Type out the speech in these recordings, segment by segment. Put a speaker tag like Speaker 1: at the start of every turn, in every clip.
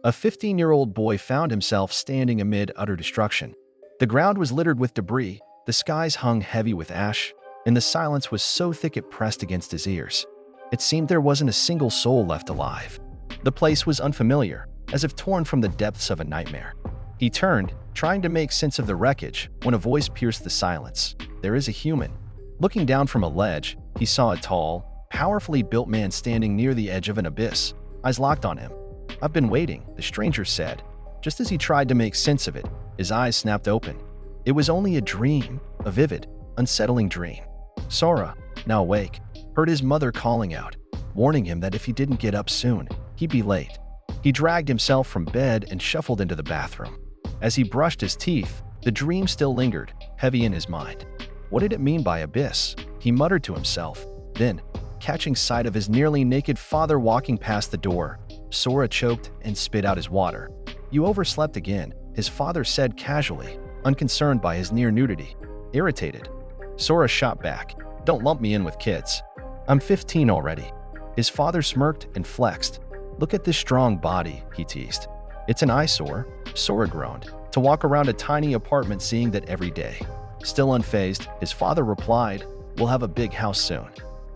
Speaker 1: A 15-year-old boy found himself standing amid utter destruction. The ground was littered with debris, the skies hung heavy with ash, and the silence was so thick it pressed against his ears. It seemed there wasn't a single soul left alive. The place was unfamiliar, as if torn from the depths of a nightmare. He turned, trying to make sense of the wreckage, when a voice pierced the silence. "There is a human." Looking down from a ledge, he saw a tall, powerfully built man standing near the edge of an abyss, eyes locked on him. "I've been waiting," the stranger said. Just as he tried to make sense of it, his eyes snapped open. It was only a dream, a vivid, unsettling dream. Sora, now awake, heard his mother calling out, warning him that if he didn't get up soon, he'd be late. He dragged himself from bed and shuffled into the bathroom. As he brushed his teeth, the dream still lingered, heavy in his mind. What did it mean by abyss? He muttered to himself. Then, catching sight of his nearly naked father walking past the door, Sora choked and spit out his water. "You overslept again," his father said casually, unconcerned by his near nudity. Irritated, Sora shot back, "Don't lump me in with kids. I'm 15 already." His father smirked and flexed. "Look at this strong body," he teased. "It's an eyesore," Sora groaned, to walk around a tiny apartment seeing that every day. Still unfazed, his father replied, "We'll have a big house soon.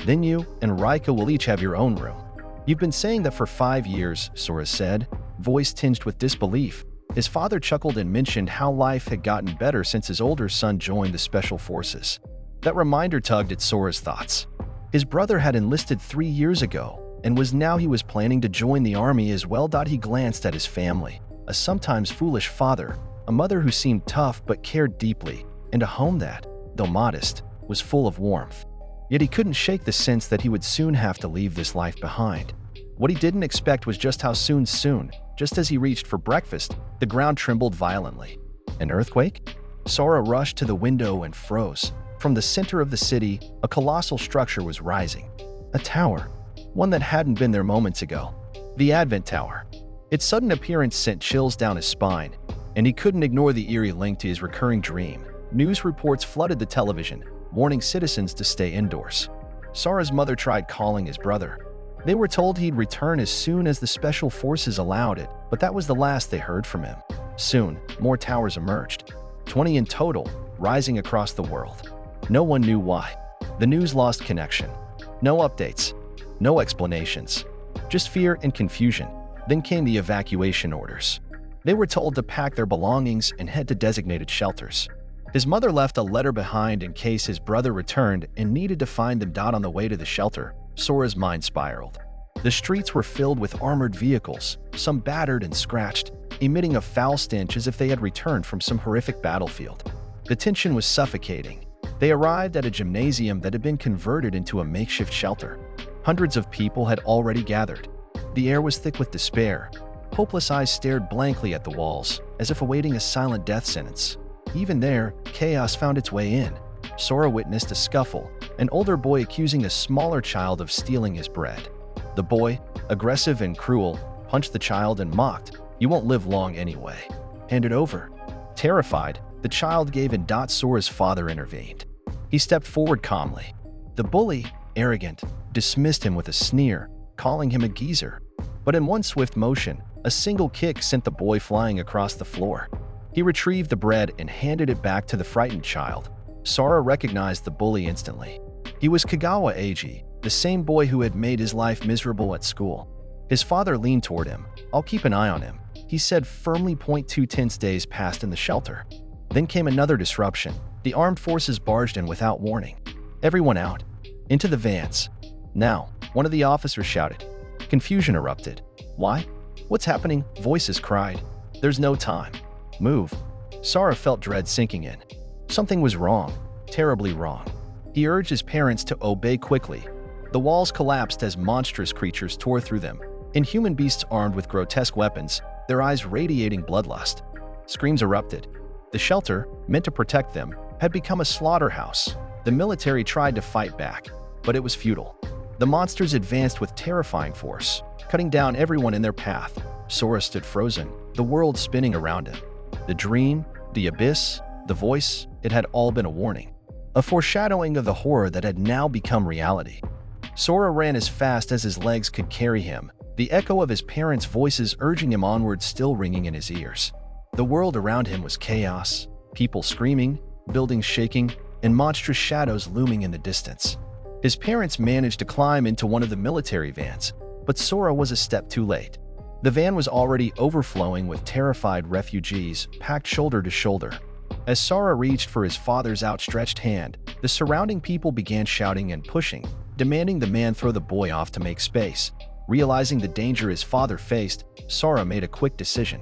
Speaker 1: Then you and Rika will each have your own room." "You've been saying that for 5 years," Sora said, voice tinged with disbelief. His father chuckled and mentioned how life had gotten better since his older son joined the Special Forces. That reminder tugged at Sora's thoughts. His brother had enlisted 3 years ago, and he was planning to join the army as well. He glanced at his family, a sometimes foolish father, a mother who seemed tough but cared deeply, and a home that, though modest, was full of warmth. Yet he couldn't shake the sense that he would soon have to leave this life behind. What he didn't expect was just how soon. Just as he reached for breakfast, the ground trembled violently. An earthquake? Sora rushed to the window and froze. From the center of the city, a colossal structure was rising. A tower, one that hadn't been there moments ago. The Advent Tower. Its sudden appearance sent chills down his spine, and he couldn't ignore the eerie link to his recurring dream. News reports flooded the television, warning citizens to stay indoors. Sora's mother tried calling his brother. They were told he'd return as soon as the Special Forces allowed it, but that was the last they heard from him. Soon, more towers emerged, 20 in total, rising across the world. No one knew why. The news lost connection. No updates, no explanations, just fear and confusion. Then came the evacuation orders. They were told to pack their belongings and head to designated shelters. His mother left a letter behind in case his brother returned and needed to find them. On the way to the shelter, Sora's mind spiraled. The streets were filled with armored vehicles, some battered and scratched, emitting a foul stench as if they had returned from some horrific battlefield. The tension was suffocating. They arrived at a gymnasium that had been converted into a makeshift shelter. Hundreds of people had already gathered. The air was thick with despair. Hopeless eyes stared blankly at the walls, as if awaiting a silent death sentence. Even there, chaos found its way in. Sora witnessed a scuffle, an older boy accusing a smaller child of stealing his bread. The boy, aggressive and cruel, punched the child and mocked, "You won't live long anyway. Hand it over." Terrified, the child gave in. Sora's father intervened. He stepped forward calmly. The bully, arrogant, dismissed him with a sneer, calling him a geezer. But in one swift motion, a single kick sent the boy flying across the floor. He retrieved the bread and handed it back to the frightened child. Sora recognized the bully instantly. He was Kagawa Eiji, the same boy who had made his life miserable at school. His father leaned toward him. "I'll keep an eye on him," he said firmly. 2 tense days passed in the shelter. Then came another disruption. The armed forces barged in without warning. "Everyone out. Into the vans. Now," one of the officers shouted. Confusion erupted. "Why? What's happening?" voices cried. "There's no time. Move." Sora felt dread sinking in. Something was wrong, terribly wrong. He urged his parents to obey quickly. The walls collapsed as monstrous creatures tore through them. Inhuman beasts armed with grotesque weapons, their eyes radiating bloodlust. Screams erupted. The shelter, meant to protect them, had become a slaughterhouse. The military tried to fight back, but it was futile. The monsters advanced with terrifying force, cutting down everyone in their path. Sora stood frozen, the world spinning around him. The dream, the abyss, the voice, it had all been a warning. A foreshadowing of the horror that had now become reality. Sora ran as fast as his legs could carry him, the echo of his parents' voices urging him onward still ringing in his ears. The world around him was chaos, people screaming, buildings shaking, and monstrous shadows looming in the distance. His parents managed to climb into one of the military vans, but Sora was a step too late. The van was already overflowing with terrified refugees, packed shoulder to shoulder. As Sora reached for his father's outstretched hand, the surrounding people began shouting and pushing, demanding the man throw the boy off to make space. Realizing the danger his father faced, Sora made a quick decision.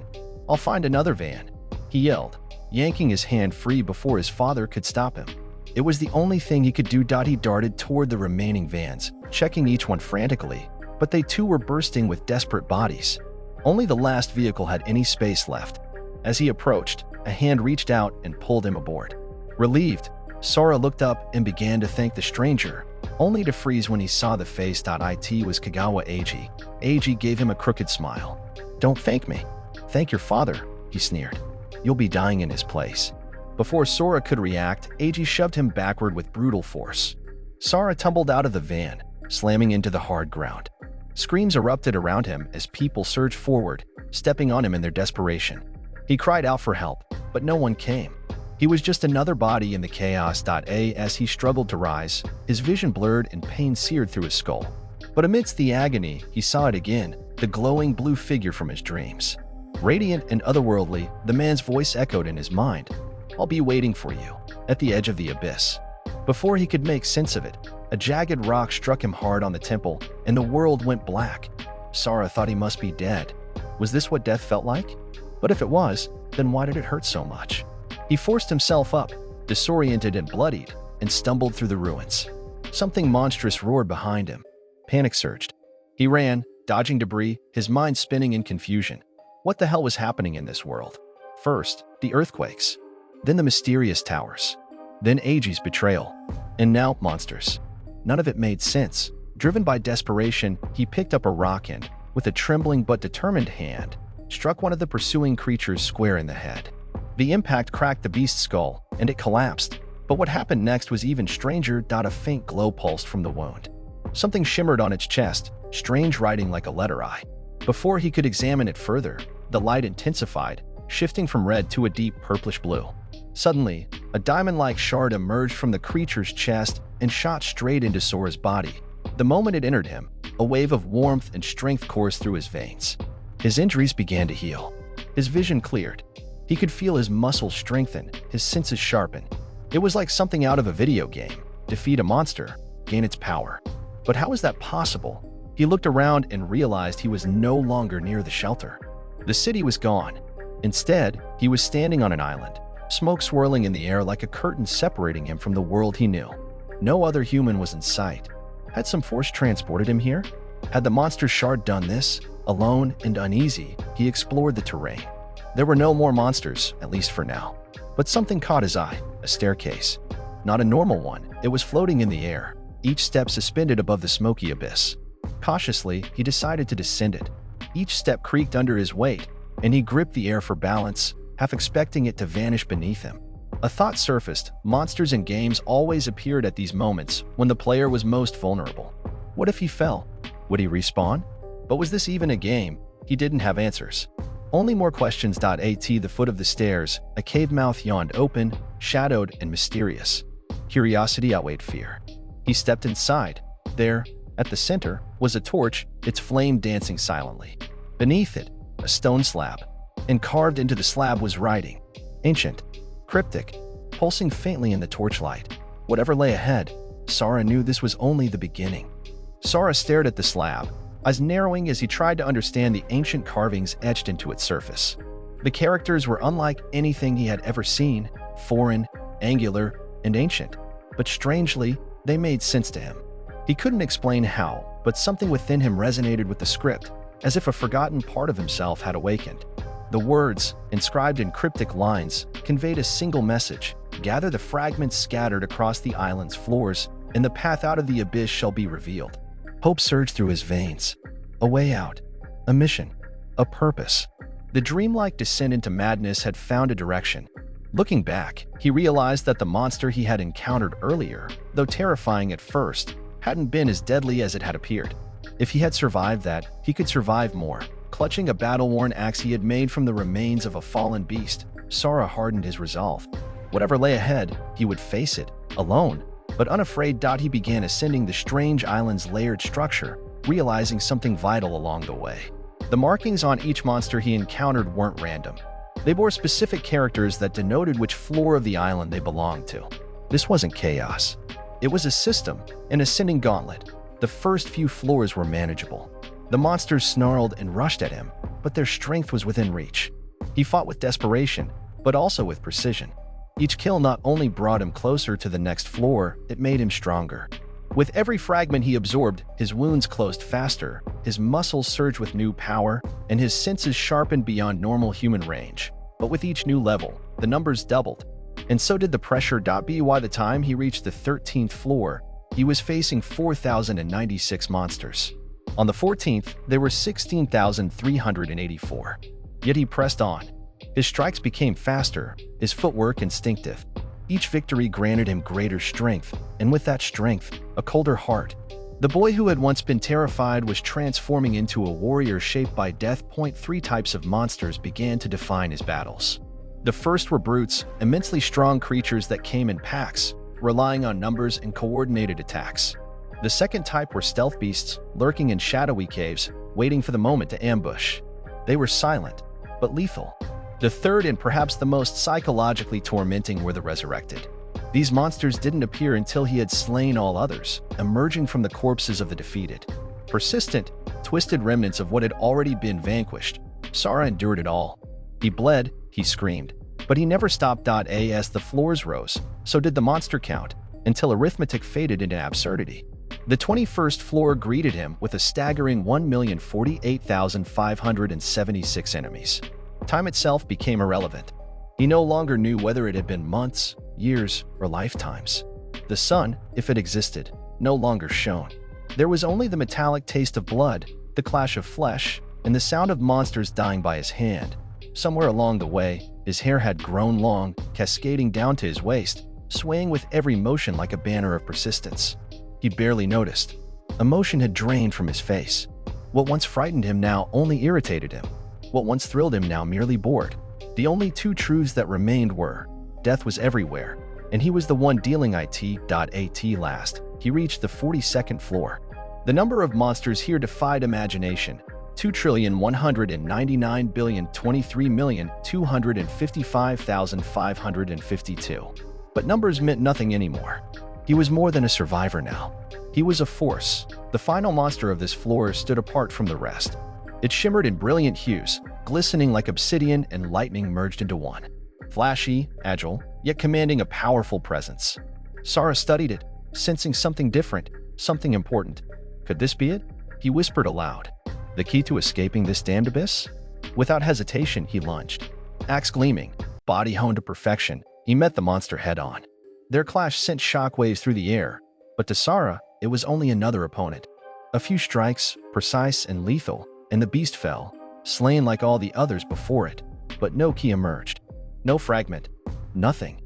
Speaker 1: "I'll find another van," he yelled, yanking his hand free before his father could stop him. It was the only thing he could do. He darted toward the remaining vans, checking each one frantically, but they too were bursting with desperate bodies. Only the last vehicle had any space left. As he approached, a hand reached out and pulled him aboard. Relieved, Sora looked up and began to thank the stranger, only to freeze when he saw the face. It was Kagawa Eiji. Eiji gave him a crooked smile. "Don't thank me. Thank your father," he sneered. "You'll be dying in his place." Before Sora could react, Eiji shoved him backward with brutal force. Sora tumbled out of the van, slamming into the hard ground. Screams erupted around him as people surged forward, stepping on him in their desperation. He cried out for help, but no one came. He was just another body in the chaos. As he struggled to rise, his vision blurred and pain seared through his skull. But amidst the agony, he saw it again, the glowing blue figure from his dreams. Radiant and otherworldly, the man's voice echoed in his mind. "I'll be waiting for you, at the edge of the abyss." Before he could make sense of it, a jagged rock struck him hard on the temple, and the world went black. Sora thought he must be dead. Was this what death felt like? But if it was, then why did it hurt so much? He forced himself up, disoriented and bloodied, and stumbled through the ruins. Something monstrous roared behind him. Panic surged. He ran, dodging debris, his mind spinning in confusion. What the hell was happening in this world? First, the earthquakes. Then the mysterious towers. Then Eiji's betrayal. And now, monsters. None of it made sense. Driven by desperation, he picked up a rock and, with a trembling but determined hand, struck one of the pursuing creatures square in the head. The impact cracked the beast's skull, and it collapsed. But what happened next was even stranger. A faint glow pulsed from the wound. Something shimmered on its chest, strange writing like a letter I. Before he could examine it further, the light intensified, shifting from red to a deep purplish blue. Suddenly, a diamond-like shard emerged from the creature's chest and shot straight into Sora's body. The moment it entered him, a wave of warmth and strength coursed through his veins. His injuries began to heal. His vision cleared. He could feel his muscles strengthen, his senses sharpen. It was like something out of a video game. Defeat a monster, gain its power. But how was that possible? He looked around and realized he was no longer near the shelter. The city was gone. Instead, he was standing on an island, smoke swirling in the air like a curtain separating him from the world he knew. No other human was in sight. Had some force transported him here? Had the monster shard done this? Alone and uneasy, he explored the terrain. There were no more monsters, at least for now. But something caught his eye, a staircase. Not a normal one, it was floating in the air, each step suspended above the smoky abyss. Cautiously, he decided to descend it. Each step creaked under his weight, and he gripped the air for balance, half expecting it to vanish beneath him. A thought surfaced. Monsters in games always appeared at these moments when the player was most vulnerable. What if he fell? Would he respawn? But was this even a game? He didn't have answers. Only more questions. At the foot of the stairs, a cave mouth yawned open, shadowed and mysterious. Curiosity outweighed fear. He stepped inside. There, at the center, was a torch, its flame dancing silently. Beneath it, a stone slab. And carved into the slab was writing. Ancient, cryptic, pulsing faintly in the torchlight. Whatever lay ahead, Sora knew this was only the beginning. Sora stared at the slab, eyes narrowing as he tried to understand the ancient carvings etched into its surface. The characters were unlike anything he had ever seen, foreign, angular, and ancient. But strangely, they made sense to him. He couldn't explain how, but something within him resonated with the script, as if a forgotten part of himself had awakened. The words, inscribed in cryptic lines, conveyed a single message: gather the fragments scattered across the island's floors, and the path out of the abyss shall be revealed. Hope surged through his veins. A way out. A mission. A purpose. The dreamlike descent into madness had found a direction. Looking back, he realized that the monster he had encountered earlier, though terrifying at first, hadn't been as deadly as it had appeared. If he had survived that, he could survive more. Clutching a battle-worn axe he had made from the remains of a fallen beast, Sora hardened his resolve. Whatever lay ahead, he would face it, alone. But unafraid, he began ascending the strange island's layered structure, realizing something vital along the way. The markings on each monster he encountered weren't random. They bore specific characters that denoted which floor of the island they belonged to. This wasn't chaos. It was a system, an ascending gauntlet. The first few floors were manageable. The monsters snarled and rushed at him, but their strength was within reach. He fought with desperation, but also with precision. Each kill not only brought him closer to the next floor, it made him stronger. With every fragment he absorbed, his wounds closed faster, his muscles surged with new power, and his senses sharpened beyond normal human range. But with each new level, the numbers doubled. And so did the pressure. By the time he reached the 13th floor, he was facing 4,096 monsters. On the 14th, there were 16,384. Yet he pressed on. His strikes became faster, his footwork instinctive. Each victory granted him greater strength, and with that strength, a colder heart. The boy who had once been terrified was transforming into a warrior shaped by death. 3 types of monsters began to define his battles. The first were brutes, immensely strong creatures that came in packs, relying on numbers and coordinated attacks. The second type were stealth beasts, lurking in shadowy caves, waiting for the moment to ambush. They were silent, but lethal. The third and perhaps the most psychologically tormenting were the resurrected. These monsters didn't appear until he had slain all others, emerging from the corpses of the defeated. Persistent, twisted remnants of what had already been vanquished. Sora endured it all. He bled, he screamed, but he never stopped. As the floors rose, so did the monster count, until arithmetic faded into absurdity. The 21st floor greeted him with a staggering 1,048,576 enemies. Time itself became irrelevant. He no longer knew whether it had been months, years, or lifetimes. The sun, if it existed, no longer shone. There was only the metallic taste of blood, the clash of flesh, and the sound of monsters dying by his hand. Somewhere along the way, his hair had grown long, cascading down to his waist, swaying with every motion like a banner of persistence. He barely noticed. Emotion had drained from his face. What once frightened him now only irritated him. What once thrilled him now merely bored. The only 2 truths that remained were, death was everywhere, and he was the one dealing it. At last, he reached the 42nd floor. The number of monsters here defied imagination. 2,199,023,255,552. But numbers meant nothing anymore. He was more than a survivor now. He was a force. The final monster of this floor stood apart from the rest. It shimmered in brilliant hues, glistening like obsidian and lightning merged into one. Flashy, agile, yet commanding a powerful presence. Sora studied it, sensing something different, something important. Could this be it? He whispered aloud. The key to escaping this damned abyss? Without hesitation, he lunged. Axe gleaming, body honed to perfection, he met the monster head-on. Their clash sent shockwaves through the air, but to Sora, it was only another opponent. A few strikes, precise and lethal, and the beast fell, slain like all the others before it. But no key emerged. No fragment. Nothing.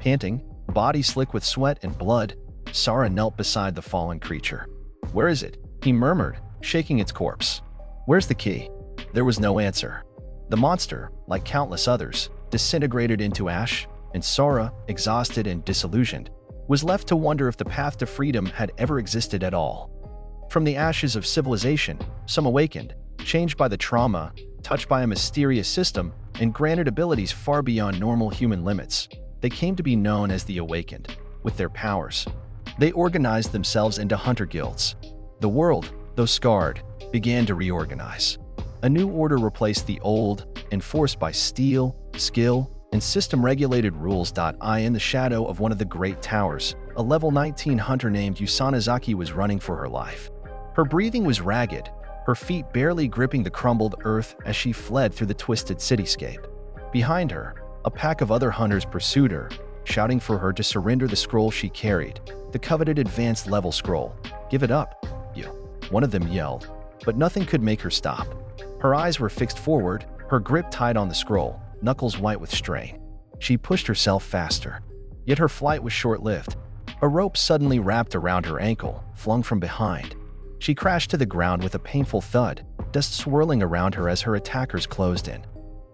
Speaker 1: Panting, body slick with sweat and blood, Sora knelt beside the fallen creature. "Where is it?" he murmured, shaking its corpse. "Where's the key?" There was no answer. The monster, like countless others, disintegrated into ash, and Sora, exhausted and disillusioned, was left to wonder if the path to freedom had ever existed at all. From the ashes of civilization, some awakened, changed by the trauma, touched by a mysterious system, and granted abilities far beyond normal human limits. They came to be known as the Awakened. With their powers, they organized themselves into hunter guilds. The world, though scarred, began to reorganize. A new order replaced the old, enforced by steel, skill, and system-regulated rules. In the shadow of one of the great towers, a level 19 hunter named Usanazaki was running for her life. Her breathing was ragged, her feet barely gripping the crumbled earth as she fled through the twisted cityscape. Behind her, a pack of other hunters pursued her, shouting for her to surrender the scroll she carried, the coveted advanced level scroll. "Give it up, you," one of them yelled, but nothing could make her stop. Her eyes were fixed forward, her grip tight on the scroll, knuckles white with strain. She pushed herself faster, yet her flight was short-lived. A rope suddenly wrapped around her ankle, flung from behind. She crashed to the ground with a painful thud, dust swirling around her as her attackers closed in.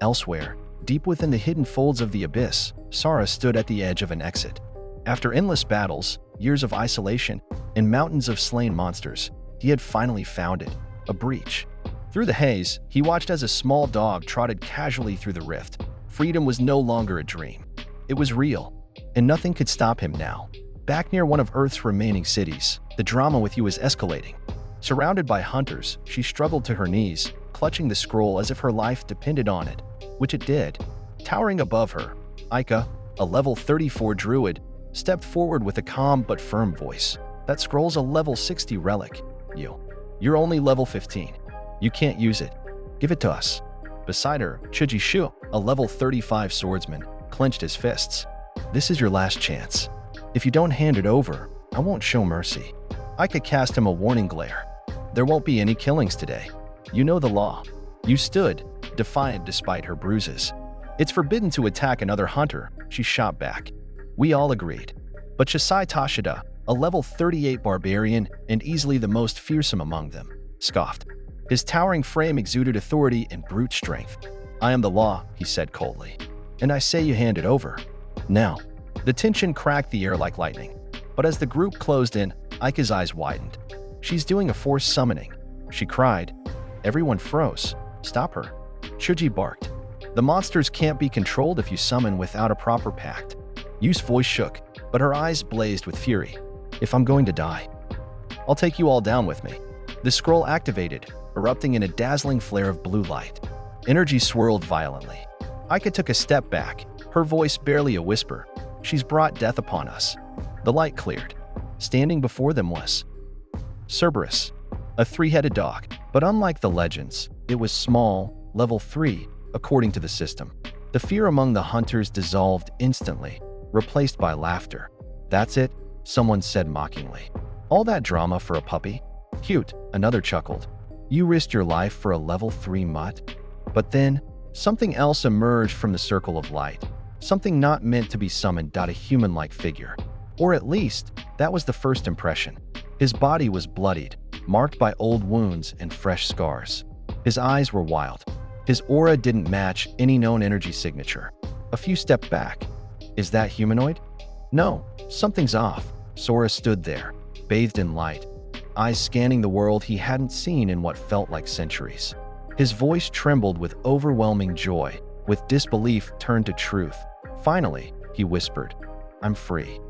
Speaker 1: Elsewhere, deep within the hidden folds of the abyss, Sara stood at the edge of an exit. After endless battles, years of isolation, and mountains of slain monsters, he had finally found it, a breach. Through the haze, he watched as a small dog trotted casually through the rift. Freedom was no longer a dream. It was real, and nothing could stop him now. Back near one of Earth's remaining cities, the drama with you was escalating. Surrounded by hunters, she struggled to her knees, clutching the scroll as if her life depended on it, which it did. Towering above her, Aika, a level 34 druid, stepped forward with a calm but firm voice. That scroll's a level 60 relic. You're only level 15. You can't use it. Give it to us. Beside her, Chuji Shu, a level 35 swordsman, clenched his fists. This is your last chance. If you don't hand it over, I won't show mercy. Aika cast him a warning glare. There won't be any killings today. You know the law. You stood, defiant despite her bruises. It's forbidden to attack another hunter, she shot back. We all agreed. But Shisai Tashida, a level 38 barbarian and easily the most fearsome among them, scoffed. His towering frame exuded authority and brute strength. I am the law, he said coldly. And I say you hand it over. Now. The tension cracked the air like lightning. But as the group closed in, Aika's eyes widened. She's doing a forced summoning, she cried. Everyone froze. Stop her. Chuji barked. The monsters can't be controlled if you summon without a proper pact. Yu's voice shook, but her eyes blazed with fury. If I'm going to die, I'll take you all down with me. The scroll activated, erupting in a dazzling flare of blue light. Energy swirled violently. Aika took a step back, her voice barely a whisper. She's brought death upon us. The light cleared. Standing before them was Cerberus, a three-headed dog. But unlike the legends, it was small, level 3, according to the system. The fear among the hunters dissolved instantly, replaced by laughter. That's it, someone said mockingly. All that drama for a puppy? Cute, another chuckled. You risked your life for a level 3 mutt? But then, something else emerged from the circle of light. Something not meant to be summoned. A human-like figure. Or at least, that was the first impression. His body was bloodied, marked by old wounds and fresh scars. His eyes were wild. His aura didn't match any known energy signature. A few stepped back. Is that humanoid? No, something's off. Sora stood there, bathed in light, eyes scanning the world he hadn't seen in what felt like centuries. His voice trembled with overwhelming joy, with disbelief turned to truth. Finally, he whispered, I'm free.